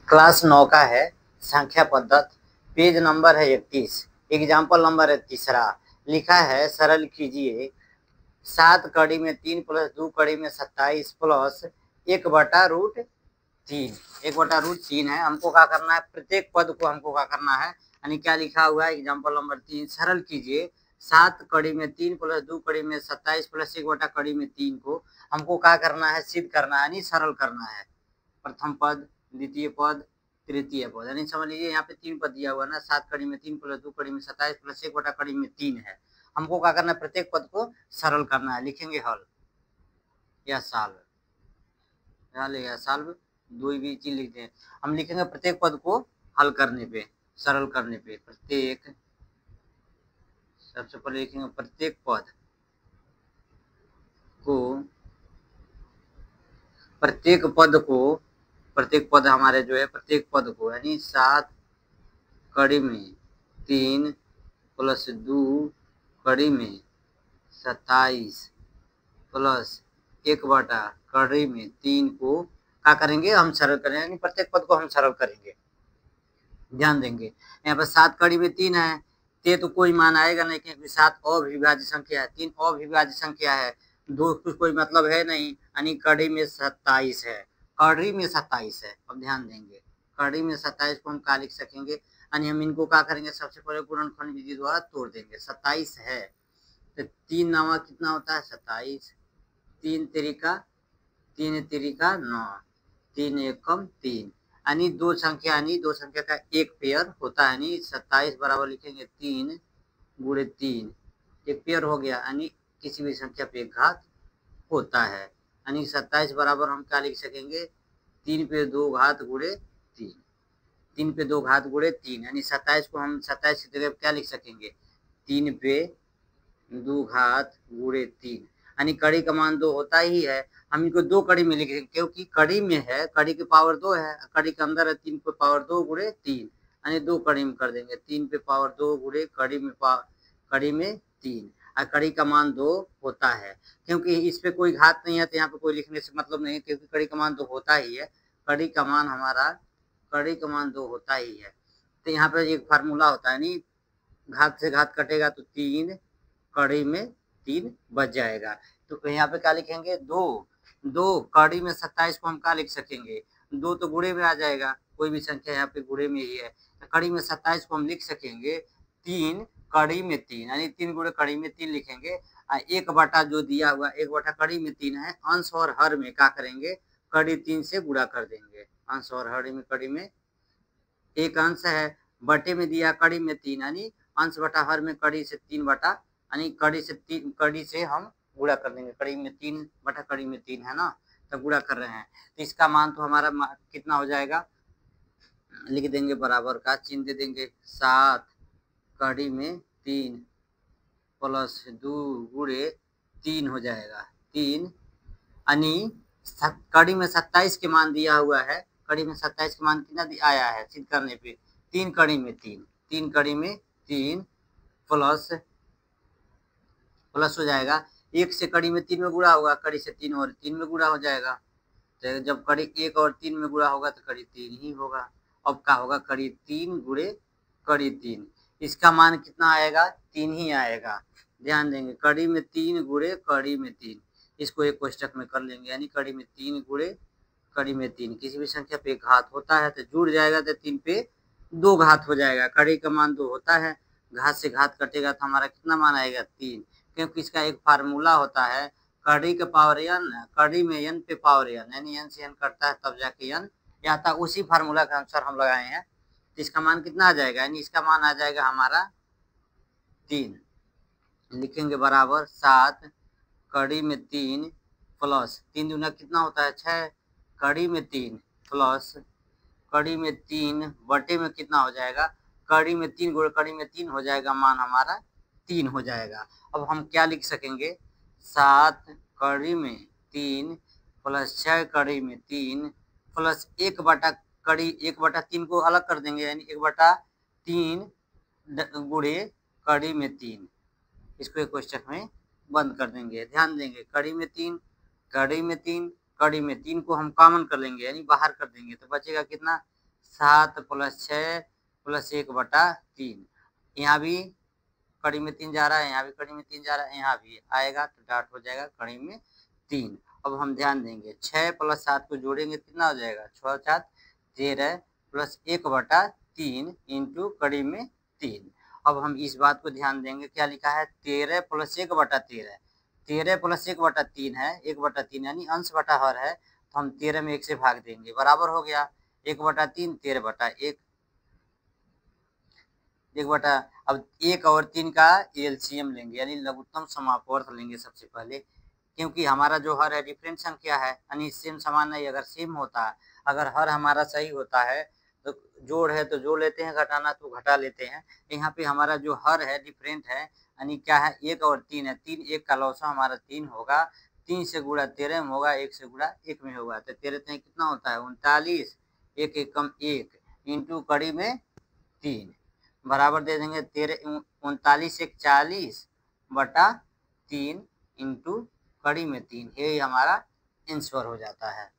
Class 9 का है संख्या पद्धत, पेज नंबर है 31, एग्जाम्पल नंबर है तीसरा। लिखा है सरल कीजिए 7 कड़ी में 3 प्लस 2 कड़ी में 27 प्लस 1/√3। 1/√3 है। हमको क्या करना है, प्रत्येक पद को हमको क्या करना है, यानी क्या लिखा हुआ है एग्जाम्पल नंबर 3, सरल कीजिए 7 कड़ी में 3 प्लस 2 कड़ी में 27 प्लस 1/कड़ी में 3 को हमको क्या करना है, सिद्ध करना है यानी सरल करना है। प्रथम पद, द्वितीय पद, तृतीय पद, यानी समझ लीजिए यहाँ पे 3 पद दिया हुआ है ना, 7 कड़ी में 3 प्लस 2 कड़ी में 27 प्लस 1/कड़ी में 3 है। हमको क्या करना है, प्रत्येक पद को सरल करना है। लिखेंगे हल या साल्व, हल या साल्व, दो ही चीज लिखते हैं। हम लिखेंगे प्रत्येक पद को हल करने पे, सरल करने पे, प्रत्येक, सबसे पहले लिखेंगे प्रत्येक पद को, प्रत्येक पद को, प्रत्येक पद हमारे जो है प्रत्येक पद को, यानी 7 कड़ी में 3 प्लस 2 कड़ी में 27 प्लस 1/कड़ी में 3 को क्या करेंगे, हम सरल करेंगे, यानी प्रत्येक पद को हम सरल करेंगे। ध्यान देंगे यहाँ पर 7 कड़ी में 3 है, ते तो कोई मान आएगा नहीं क्योंकि 7 अविभाज्य संख्या है, 3 अविभाज्य संख्या है, 2 कुछ कोई मतलब है नहीं, यानी कड़ी में 27 है, कड़ी में 27 है। अब ध्यान देंगे कड़ी में 27 को हम क्या लिख सकेंगे, यानी हम इनको क्या करेंगे, सबसे पहले गुणनखंड विधि द्वारा तोड़ देंगे। 27 है तो 3 नामा कितना होता है 27, 3 तिरिका 9, 3 एकम 3, यानी दो संख्या का एक पेयर होता है, यानी 27 बराबर लिखेंगे 3 गुणे 3, एक पेयर हो गया, यानी किसी भी संख्या पे एक घात होता है, यानी 27 बराबर हम क्या लिख सकेंगे, 3 पे 2 घात गुणे 3, 3 पे 2 घात गुणे 3, यानी 27 को हम 27 की जगह क्या लिख सकेंगे, 3 पे 2 घात गुणे 3, यानी कड़ी का मान 2 होता ही है। हम इनको 2 कड़ी में लिखेंगे क्योंकि कड़ी में है, कड़ी की पावर 2 है, कड़ी के अंदर है 3 पे पावर 2 गुणे 3, यानी 2 कड़ी में कर देंगे, 3 पे पावर 2 गुणे कड़ी में 3, और कड़ी का मान 2 होता है। क्योंकि इस पे कोई घात नहीं है तो यहाँ पे कोई लिखने से मतलब नहीं है, क्योंकि कड़ी का मान 2 होता ही है, कड़ी का मान हमारा, कड़ी का मान 2 होता ही है। तो यहाँ पे एक फार्मूला होता है, नहीं घात से घात कटेगा तो 3 कड़ी में 3 बच जाएगा। तो यहाँ पे क्या लिखेंगे, 2 कड़ी में 27 को हम क्या लिख सकेंगे, 2 तो गुणे में आ जाएगा, कोई भी संख्या यहाँ पे गुणे में ही है, तो कड़ी में 27 को हम लिख सकेंगे 3 कड़ी में 3, यानी 3 गुणे कड़ी में 3 लिखेंगे। 1 जो दिया हुआ 1/कड़ी में 3 है, अंश और हर में क्या करेंगे, कड़ी 3 से गुणा कर देंगे, अंश और हर में कड़ी में एक अंश है, बटे में दिया कड़ी में 3, यानी अंश बटा हर में कड़ी से 3 यानी कड़ी से हम गुणा कर देंगे, कड़ी में 3/कड़ी में 3 है ना, तो गुणा कर रहे हैं, तो इसका मान तो हमारा कितना हो जाएगा, लिख देंगे बराबर का चिन्ह दे देंगे, 7 कड़ी में 3 प्लस 2 गुणे 3 हो जाएगा 3, यानी कड़ी में 27 के मान दिया हुआ है, कड़ी में 27 के मान कितना आया है सिद्ध करने पे, 3 कड़ी में 3, 3 कड़ी में 3 प्लस हो जाएगा, 1 से कड़ी में 3 में गुणा होगा, कड़ी से 3 और 3 में गुणा हो जाएगा, तो जब कड़ी 1 और 3 में गुणा होगा तो कड़ी 3 ही होगा। अब क्या होगा, कड़ी 3 गुणे कड़ी 3, इसका मान कितना आएगा, 3 ही आएगा। ध्यान देंगे कड़ी में 3 गुणे कड़ी में 3, इसको एक कोष्टक में कर लेंगे, यानी कड़ी में 3 गुणे कड़ी में 3, किसी भी संख्या पे घात होता है तो जुड़ जाएगा तो 3 पे 2 घात हो जाएगा, कड़ी का मान 2 होता है, घात से घात कटेगा तो हमारा कितना मान आएगा 3, क्योंकि इसका एक फार्मूला होता है, कड़ी के पावर n, कड़ी में n पे पावर n, यानी n से n कटता है तब जाके n आता, उसी फार्मूला के अनुसार हम लगाए हैं, तो इसका मान कितना आ जाएगा, यानी इसका मान आ जाएगा हमारा 3, लिखेंगे बराबर 7 कड़ी में 3 प्लस 3 दूना कितना होता है 6, कड़ी में 3 प्लस कड़ी में 3 बटे में कितना हो जाएगा, कड़ी में 3 गुणे कड़ी में 3 हो जाएगा, मान हमारा 3 हो जाएगा। अब हम क्या लिख सकेंगे, 7 कड़ी में 3 प्लस 6 कड़ी में 3 प्लस 1/3 को अलग कर देंगे, यानी 1/3 गुणे कड़ी में 3, इसको एक क्वेश्चन में बंद कर देंगे। ध्यान देंगे कड़ी में 3 कड़ी में 3 कड़ी में 3 को हम कॉमन कर लेंगे, यानी बाहर कर देंगे, तो बचेगा कितना 7 + 6 + 1/3। यहाँ भी कड़ी में 3 जा रहा है, यहाँ भी कड़ी में 3 जा रहा है, यहाँ भी आएगा तो डॉट हो जाएगा कड़ी में 3। अब हम ध्यान देंगे 6 + 7 को जोड़ेंगे कितना हो जाएगा, 6 × 7 13 + 1/3 इंटू कड़ी में 3। अब हम इस बात को ध्यान देंगे, क्या लिखा है 13 + 1/13, 13 + 1/3 है, 1/3 यानी अंश बटा हर है, तो हम 13 में 1 से भाग देंगे, बराबर हो गया 1/3 13/1 अब 1 और 3 का एलसीएम लेंगे यानी लघुत्तम समापवर्त लेंगे सबसे पहले, क्योंकि हमारा जो हर है डिफरेंट संख्या है यानी सेम समान नहीं, अगर सेम होता है, अगर हर हमारा सही होता है तो जोड़ है तो जोड़ लेते हैं, घटाना तो घटा लेते हैं। यहाँ पे हमारा जो हर है डिफरेंट है यानी क्या है 1 और 3 है, 3 1 का लौसा हमारा 3 होगा, 3 से गुणा 13 में होगा, 1 से गुणा 1 में होगा, तो 13 कितना होता है 39, 1 1 कम 1 इंटू कड़ी में 3 बराबर दे देंगे 13 39 1 40/3 इंटू कड़ी में 3, यही हमारा आंसर हो जाता है।